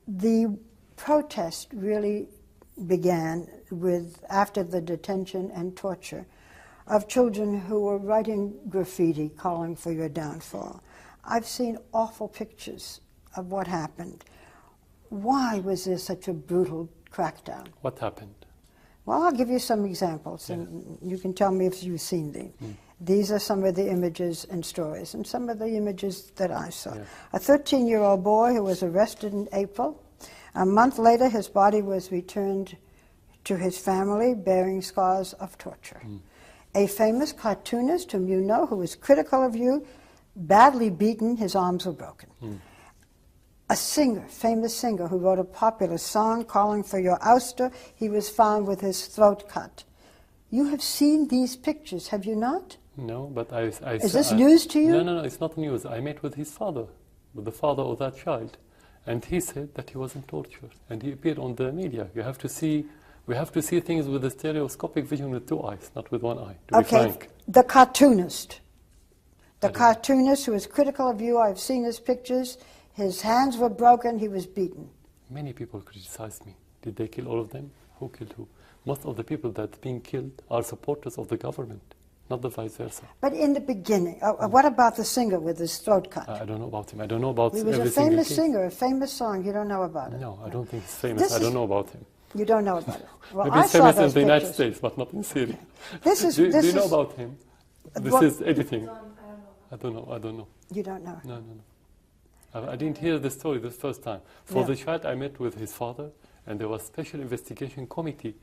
The protest really began after the detention and torture of children who were writing graffiti calling for your downfall. I've seen awful pictures of what happened. Why was there such a brutal crackdown? What happened? Well, I'll give you some examples, and you can tell me if you've seen them. These are some of the images and stories, and some of the images that I saw. Yeah. A 13-year-old boy who was arrested in April. A month later, his body was returned to his family, bearing scars of torture. A famous cartoonist whom you know, who was critical of you, badly beaten, his arms were broken. A singer, famous singer, who wrote a popular song calling for your ouster, he was found with his throat cut. You have seen these pictures, have you not? No, but Is this news to you? No, it's not news. I met with his father, with the father of that child, and he said that he wasn't tortured, and he appeared on the media. We have to see things with a stereoscopic vision with two eyes, not with one eye, to be frank. The cartoonist. The cartoonist who was critical of you, I've seen his pictures. His hands were broken, he was beaten. Many people criticized me. Did they kill all of them? Who killed who? Most of the people that are being killed are supporters of the government, not the vice versa. But in the beginning, what about the singer with his throat cut? I don't know about him. I don't know about He was a famous singer, a famous song. You don't know about it? No, I don't think he's famous. I don't know about him. You don't know about it? Well, Maybe he's famous in the United States, but not in Syria. Do you know about him? This is editing. I don't know. You don't know? No. I didn't hear the story the first time. For the child, I met with his father, and there was a special investigation committee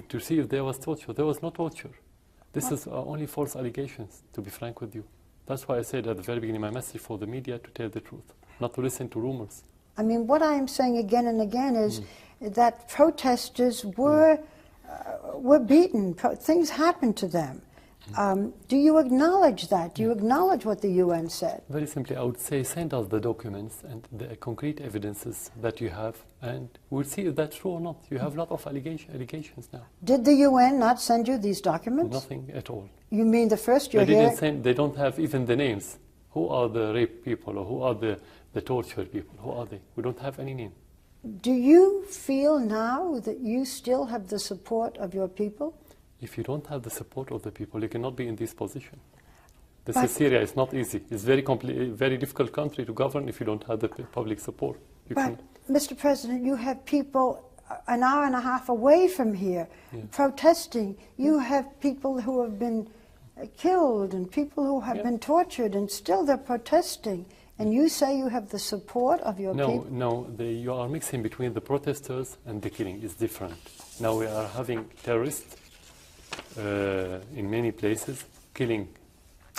to see if there was torture. There was no torture. This is only false allegations, to be frank with you. That's why I said at the very beginning, my message for the media to tell the truth, not to listen to rumors. I mean, what I am saying again and again is that protesters were beaten. Things happened to them. Do you acknowledge that? Do you acknowledge what the UN said? Very simply, I would say send us the documents and the concrete evidences that you have, and we'll see if that's true or not. You have a lot of allegations now. Did the UN not send you these documents? Nothing at all. You mean the first you're here? They don't have even the names. Who are the rape people, or who are the torture people? Who are they? We don't have any name. Do you feel now that you still have the support of your people? If you don't have the support of the people, you cannot be in this position. This is Syria. It's not easy. It's very difficult country to govern if you don't have the public support. But, Mr. President, you have people an hour and a half away from here protesting. You have people who have been killed and people who have been tortured, and still they're protesting. And you say you have the support of your people? No, you are mixing between the protesters and the killing. It's different. Now we are having terrorists in many places, killing.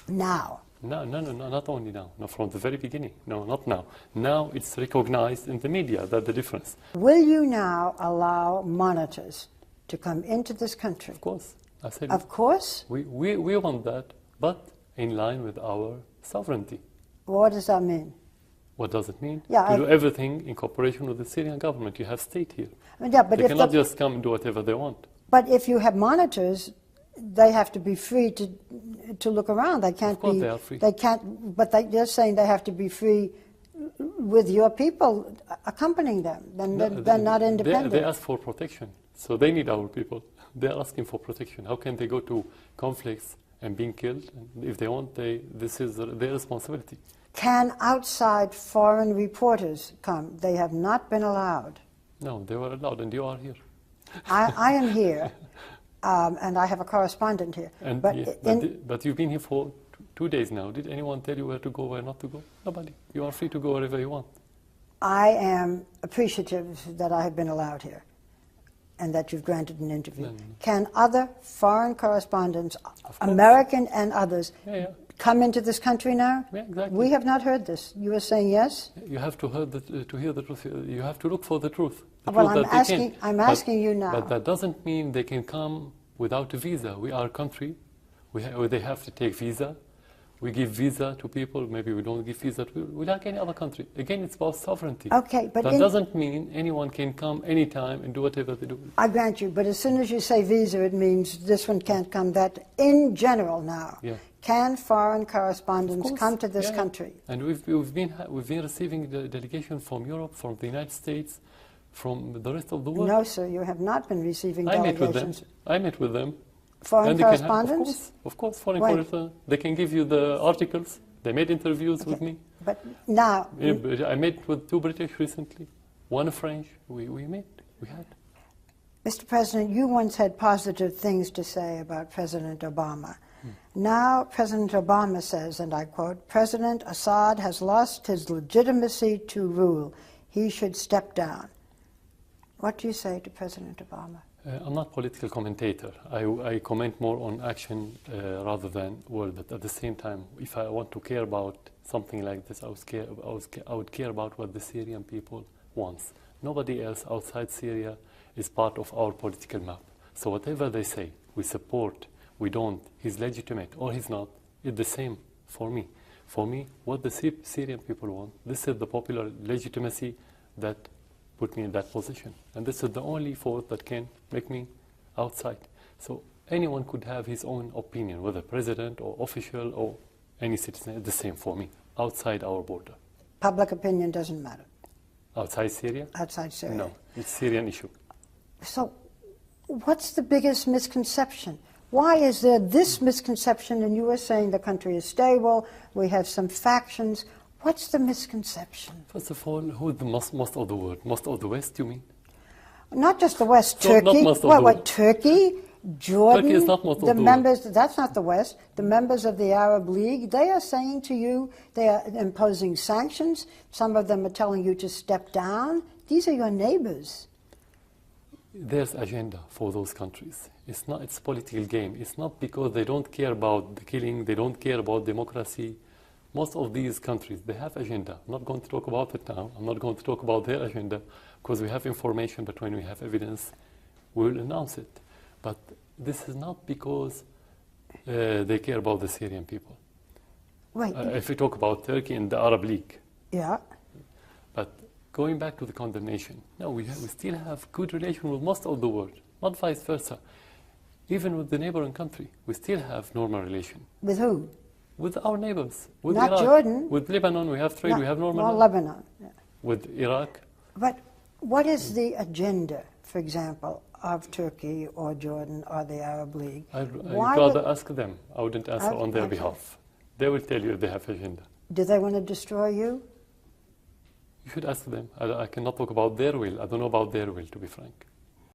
Now? No, not only now. No, from the very beginning. No, not now. Now it's recognized in the media. That's the difference. Will you now allow monitors to come into this country? Of course. I said of course? We want that, but in line with our sovereignty. What does that mean? What does it mean? To do everything in cooperation with the Syrian government. You have state here. But they cannot just come and do whatever they want. But if you have monitors, they have to be free to look around. They can't of course they are free. They can't. But they're saying they have to be free with your people accompanying them. They're not independent. They ask for protection, so they need our people. They're asking for protection. How can they go to conflicts and being killed? And if they want, this is their responsibility. Can outside foreign reporters come? They have not been allowed. No, they were allowed, and you are here. I am here, and I have a correspondent here. But you've been here for 2 days now. Did anyone tell you where to go, where not to go? Nobody. You are free to go wherever you want. I am appreciative that I have been allowed here and that you've granted an interview. No. Can other foreign correspondents, American and others, come into this country now? Yeah, exactly. We have not heard this. You are saying yes? You have to hear the truth. You have to look for the truth. Well, I'm asking you now. But that doesn't mean they can come without a visa. We are a country where they have to take visa. We give visa to people, maybe we don't give visa to people. We like any other country. Again, it's about sovereignty. Okay, but that doesn't mean anyone can come anytime and do whatever they do. I grant you, but as soon as you say visa, it means this one can't come. That in general now, can foreign correspondents come to this country? And we've been receiving the delegation from Europe, from the United States, from the rest of the world. No, sir, you have not been receiving delegations. I met with them. Foreign correspondents? Of course, foreign correspondents. They can give you the articles. They made interviews with me. But now... I met with 2 British recently, 1 French. We had. Mr. President, you once had positive things to say about President Obama. Now President Obama says, and I quote, "President Assad has lost his legitimacy to rule. He should step down." What do you say to President Obama? I'm not a political commentator. I comment more on action rather than word. But at the same time, if I want to care about something like this, I would care about what the Syrian people wants. Nobody else outside Syria is part of our political map. So whatever they say, we support, we don't, he's legitimate or he's not, it's the same for me. For me, what the Syrian people want, this is the popular legitimacy that put me in that position. And this is the only force that can make me outside. So anyone could have his own opinion, whether president or official or any citizen, it's the same for me, outside our border. Public opinion doesn't matter? Outside Syria? Outside Syria. No, it's a Syrian issue. So what's the biggest misconception? Why is there this misconception? And you were saying the country is stable, we have some factions. What's the misconception? First of all, who is the most of the world? Most of the West, you mean? Not just the West, Turkey. What, Turkey, Jordan? Turkey is not most of the members, world. That's not the West. The members of the Arab League, they are saying to you, they are imposing sanctions. Some of them are telling you to step down. These are your neighbors. There's agenda for those countries. It's not. It's a political game. It's not because they don't care about the killing, they don't care about democracy. Most of these countries, they have agenda. I'm not going to talk about it now. I'm not going to talk about their agenda because we have information, but when we have evidence, we'll announce it. But this is not because they care about the Syrian people. Right. If we talk about Turkey and the Arab League. Yeah. But going back to the condemnation, no, we still have good relation with most of the world, not vice versa. Even with the neighboring country, we still have normal relation. With whom? With our neighbors. With not Iraq. Jordan. With Lebanon, we have trade, we have normal. Well, Lebanon. Yeah. With Iraq. But what is the agenda, for example, of Turkey or Jordan or the Arab League? I'd rather ask them. I wouldn't answer on their behalf. They will tell you they have agenda. Do they want to destroy you? You should ask them. I cannot talk about their will. I don't know about their will, to be frank.